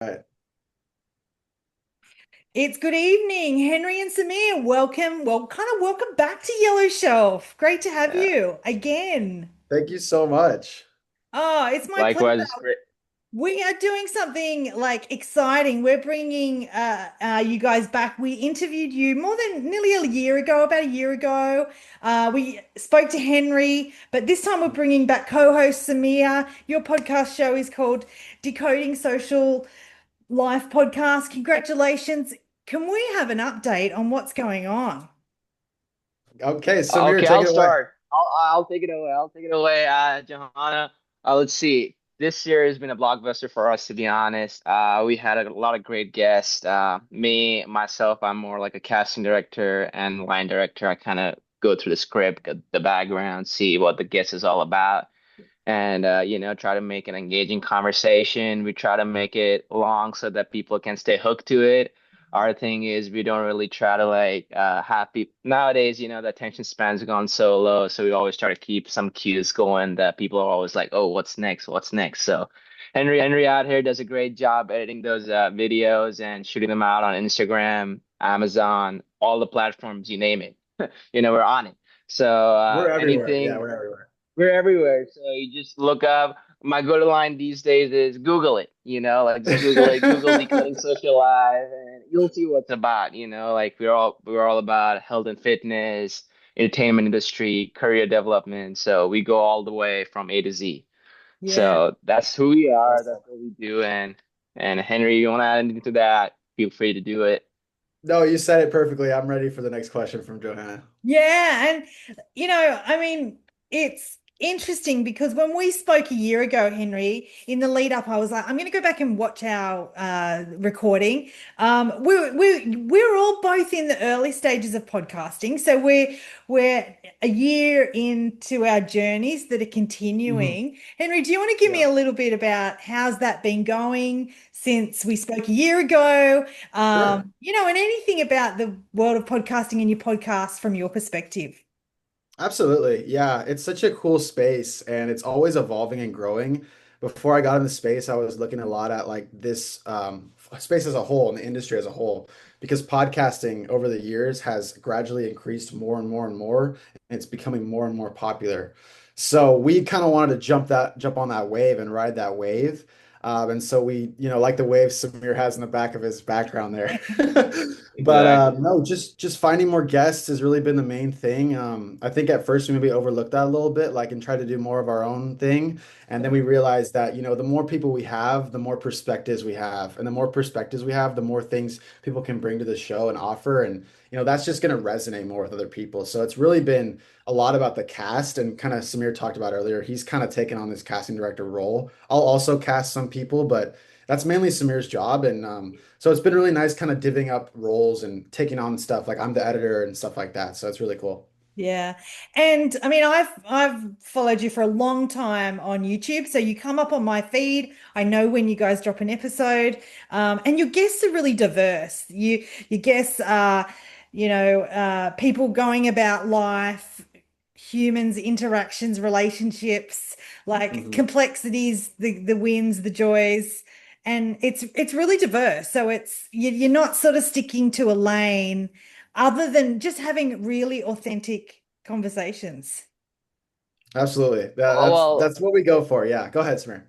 Right. It's good evening, Henry and Sumir. Welcome. Well, kind of welcome back to Yellow Shelf. Great to have Yeah. you again. Thank you so much. Oh, it's my pleasure. Likewise, it's great. We are doing something like exciting. We're bringing you guys back. We interviewed you more than nearly a year ago, about a year ago. We spoke to Henry, but this time we're bringing back co-host Samir. Your podcast show is called Decoding Social Life Podcast. Congratulations. Can we have an update on what's going on? Okay, Samir, Okay, take I'll it away. start. I'll take it away. I'll take it away, Johanna. Let's see. This year has been a blockbuster for us, to be honest. We had a lot of great guests. Myself, I'm more like a casting director and line director. I kind of go through the script, get the background, see what the guest is all about, and try to make an engaging conversation. We try to make it long so that people can stay hooked to it. Our thing is we don't really try to like have people nowadays, the attention span's gone so low, so we always try to keep some cues going that people are always like, oh, what's next? What's next? So Henry out here does a great job editing those videos and shooting them out on Instagram, Amazon, all the platforms, you name it. We're on it. So We're everywhere. Yeah, anything we're everywhere. we're everywhere. So you just look up. My go-to line these days is Google it, like just Google it, Google decoding social life, and you'll see what it's about, like we're all about health and fitness, entertainment industry, career development. So we go all the way from A to Z. Yeah. So that's who we are, Awesome. that's what we do, and Henry, you want to add anything to that? Feel free to do it. No, you said it perfectly. I'm ready for the next question from Johanna. Yeah. And, I mean, it's interesting because when we spoke a year ago, Henry, in the lead up, I was like, I'm going to go back and watch our recording. We're all both in the early stages of podcasting. So we're a year into our journeys that are Mhm. continuing. Henry, do you want to give me Yeah. a little bit about how's that been going since we spoke a year ago? Sure. And anything about the world of podcasting and your podcast from your perspective. Absolutely. Yeah, it's such a cool space and it's always evolving and growing. Before I got in the space, I was looking a lot at like this space as a whole and the industry as a whole, because podcasting over the years has gradually increased more and more and more, and it's becoming more and more popular. So we kind of wanted to jump on that wave and ride that wave. And so we, like the wave Samir has in the back of his background there. But Exactly. no, just finding more guests has really been the main thing. I think at first we maybe overlooked that a little bit, like and tried to do more of our own thing. And then we realized that, the more people we have, the more perspectives we have. And the more perspectives we have, the more things people can bring to the show and offer. And, that's just going to resonate more with other people. So it's really been a lot about the cast, and kind of Samir talked about earlier. He's kind of taken on this casting director role. I'll also cast some people, but that's mainly Samir's job. And so it's been really nice kind of divvying up roles and taking on stuff. Like I'm the editor and stuff like that. So it's really cool. Yeah. And I mean, I've followed you for a long time on YouTube. So you come up on my feed. I know when you guys drop an episode. And your guests are really diverse. Your guests are, people going about life, humans, interactions, relationships, like Mhm. complexities, the wins, the joys. And it's really diverse. So you're not sort of sticking to a lane other than just having really authentic conversations. Absolutely. Oh, well, That's what we go for. Yeah. Go ahead, Samir.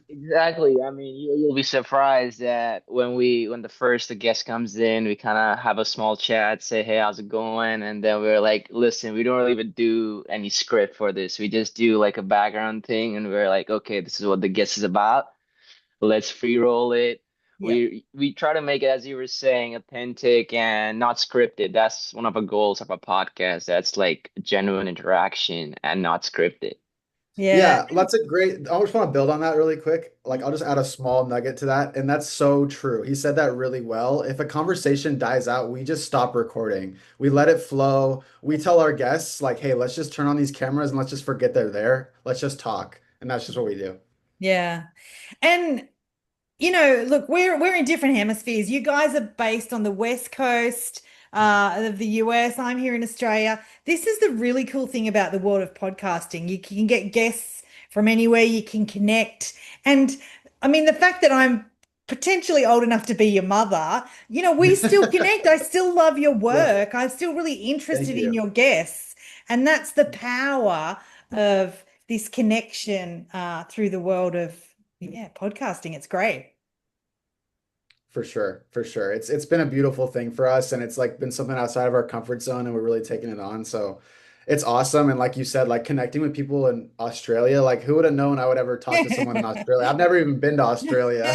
Exactly. I mean, you'll be surprised that when the first the guest comes in, we kind of have a small chat, say, "Hey, how's it going?" And then we're like, "Listen, we don't really even do any script for this. We just do like a background thing, and we're like, okay, this is what the guest is about. Let's free roll it." Yeah. We try to make it, as you were saying, authentic and not scripted. That's one of our goals of a podcast. That's like genuine interaction and not scripted. Yeah. Yeah, that's a great. I just want to build on that really quick. Like, I'll just add a small nugget to that. And that's so true. He said that really well. If a conversation dies out, we just stop recording. We let it flow. We tell our guests, like, hey, let's just turn on these cameras and let's just forget they're there. Let's just talk. And that's just what we do. Yeah. And look, we're in different hemispheres. You guys are based on the West Coast of the US. I'm here in Australia. This is the really cool thing about the world of podcasting. You can get guests from anywhere, you can connect. And I mean, the fact that I'm potentially old enough to be your mother, we still connect. I still love your Yeah. work. I'm still really Thank interested in you. your guests. And that's the power of this connection through the world of, yeah, podcasting. It's great. For sure, for sure. It's been a beautiful thing for us, and it's like been something outside of our comfort zone, and we're really taking it on. So it's awesome. And like you said, like connecting with people in Australia, like who would have known I would ever talk to someone in Australia? I've never even been to Australia.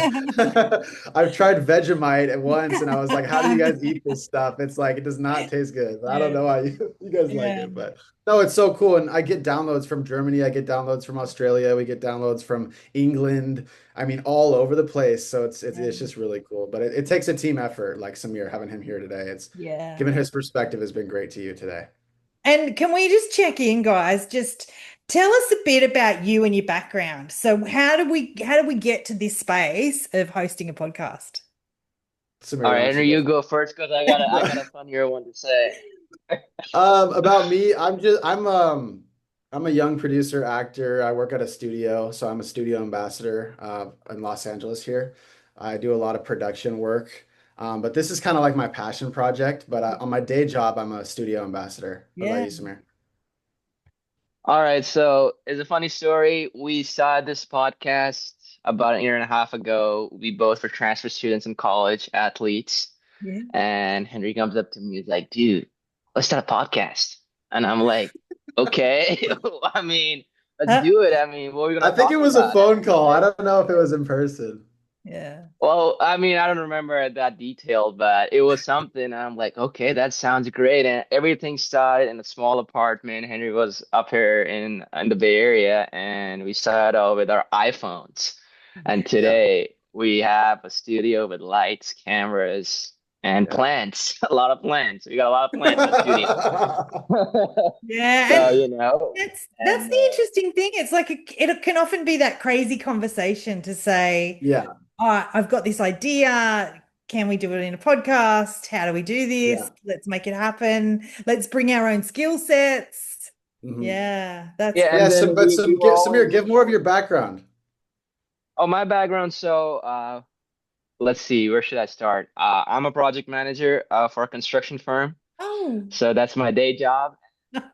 I've tried Vegemite at once, and I was like, "How do you guys eat this stuff?" It's like it does not taste good. But I don't Yeah. know how you guys like Yeah. it, but no, it's so cool. And I get downloads from Germany, I get downloads from Australia, we get downloads from England. I mean, all over the place. So it's just really cool. But it takes a team effort, like Samir, having him here today. It's Yeah. given his perspective has been great to you today. And can we just check in, guys? Just tell us a bit about you and your background. So how do we get to this space of hosting a podcast? Samir, All why right, don't you Henry, go you first? go first because I got a funnier one to say. About me, I'm a young producer, actor. I work at a studio, so I'm a studio ambassador in Los Angeles here. I do a lot of production work. But this is kind of like my passion project. But on my day job, I'm a studio ambassador. What about Yeah. you, Samir? All right, so it's a funny story. We started this podcast about a year and a half ago. We both were transfer students in college, athletes, Yeah. and Henry comes up to me, he's like, "Dude, let's start a podcast." And I'm like, "Okay, I mean, let's Uh, do it. I mean, what are we I gonna think it talk was a about?" And phone he's call. I like, don't know if it was in person. yeah. well, I mean, I don't remember that detailed, but it was something. And I'm like, okay, that sounds great. And everything started in a small apartment. Henry was up here in the Bay Area, and we started out with our iPhones. And Yeah. today we have a studio with lights, cameras, and Yeah. plants. A lot of plants. We got a lot of plants in the studio. Yeah. So, And you know, that's and the interesting thing. It's like it can often be that crazy conversation to say, Yeah. oh, I've got this idea. Can we do it in a podcast? How do we do this? Yeah. Let's make it happen. Let's bring our own skill sets. Hmm. Yeah, that's yeah, great. and Yeah. then we were Samir, always, give more of your background. oh, my background. So, let's see, where should I start? I'm a project manager for a construction firm. Oh, So that's my day job.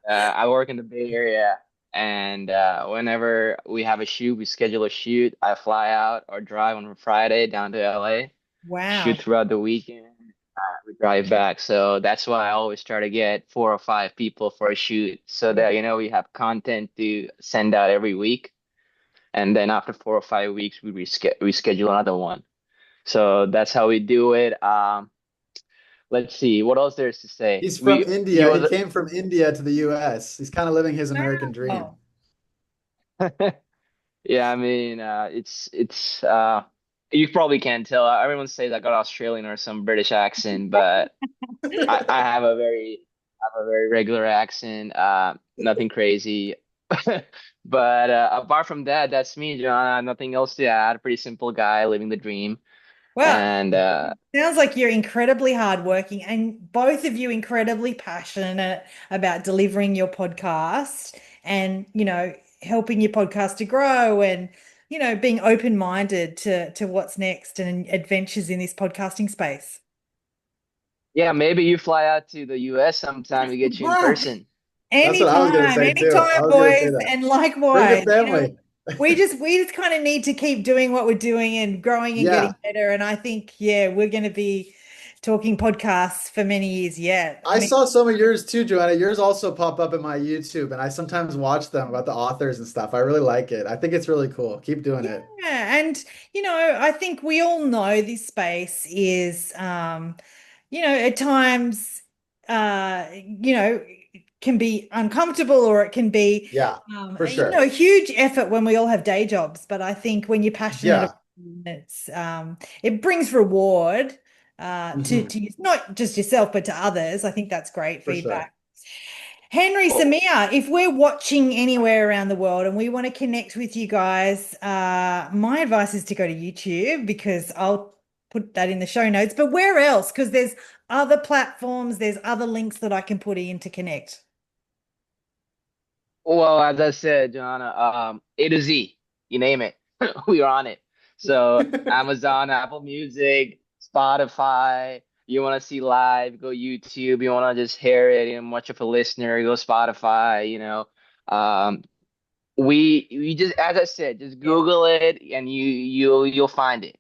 I work in the Bay Area, and whenever we have a shoot, we schedule a shoot. I fly out or drive on Friday down to LA, shoot wow. throughout the weekend. We drive back. So that's why I always try to get 4 or 5 people for a shoot so Yeah. that, we have content to send out every week. And then after 4 or 5 weeks, we reschedule another one. So that's how we do it. Let's see, what else there's to say. He's from We he India. He was came from India to the US. He's kind of living his American dream. Wow. yeah, I mean it's you probably can't tell. Everyone says I got Australian or some British accent, but I have a very regular accent, nothing crazy. But apart from that, that's me, John. Nothing else to add. Pretty simple guy living the dream. Well, And sounds like you're incredibly hardworking and both of you incredibly passionate about delivering your podcast and, helping your podcast to grow and, being open-minded to what's next and adventures in this podcasting space. yeah, maybe you fly out to the US sometime to get you in Ah, person. That's what I was gonna anytime, say too. I anytime, was gonna say boys, that. and Bring the likewise, family. we just kind of need to keep doing what we're doing and growing and getting Yeah. better. And I think, yeah, we're going to be talking podcasts for many years yet. I I mean, saw some of yours too, Joanna. Yours also pop up in my YouTube, and I sometimes watch them about the authors and stuff. I really like it. I think it's really cool. Keep doing it. yeah, and I think we all know this space is, at times, can be uncomfortable or it can be, Yeah, for a sure. huge effort when we all have day jobs. But I think when you're passionate about Yeah. it, it brings reward Hmm. to not just yourself, but to others. I think that's great For sure. feedback. Henry, Oh, Samir, if we're watching anywhere around the world and we want to connect with you guys, my advice is to go to YouTube because I'll put that in the show notes. But where else? Because there's other platforms, there's other links that I can put in to connect. well, as I said, Joanna, A to Z, you name it, we are on it. So Amazon, Apple Music, Spotify. You want to see live, go YouTube. You want to just hear it, much of a listener, go Spotify, Um, we just, as I said, just Yeah. Google it and you'll find it.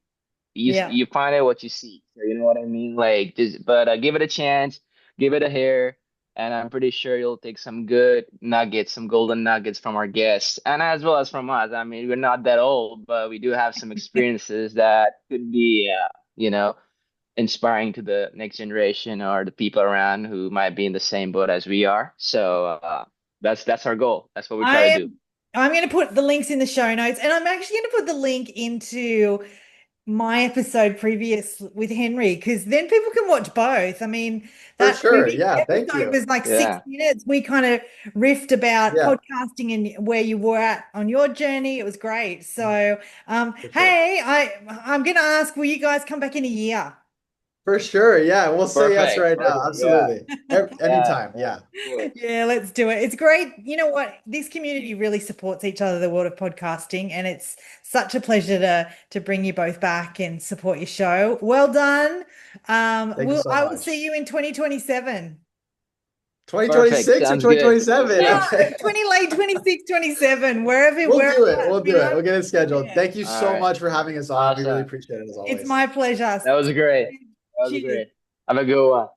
Yeah. You find it what you see. So you know what I mean? Like just, but give it a chance, give it a hear, and I'm pretty sure you'll take some good nuggets, some golden nuggets from our guests, and as well as from us. I mean, we're not that old, but we do have some experiences that could be, inspiring to the next generation or the people around who might be in the same boat as we are. So that's our goal. That's what we try I to do. am I'm going to put the links in the show notes, and I'm actually going to put the link into my episode previous with Henry, because then people can watch both. I mean, For that sure. previous Yeah. Thank episode you. was like six Yeah, minutes. We kind of riffed about Yeah, podcasting and where you were at on your journey. It was great. So, for sure. hey, I'm going to ask, will you guys come back in a year? For sure. Yeah. We'll say yes perfect, right now. perfect. Yeah, Absolutely. yeah, Anytime. yeah, Yeah. of course. Yeah, let's do it. It's great. You know what? This community really supports each other, the world of podcasting, and it's such a pleasure to bring you both back and support your show. Well done. Thank you so I will much. see you in 2027. Perfect. 2026 or Sounds good. 2027? Yeah. Yeah, Okay. 20 late 26, 27, wherever, We'll do it. wherever, We'll do it. We'll get it scheduled. Yeah. Thank you All so right. much for having us on. We really Awesome. appreciate it as It's always. my pleasure. That was great. That was Cheers. great. Have a good one.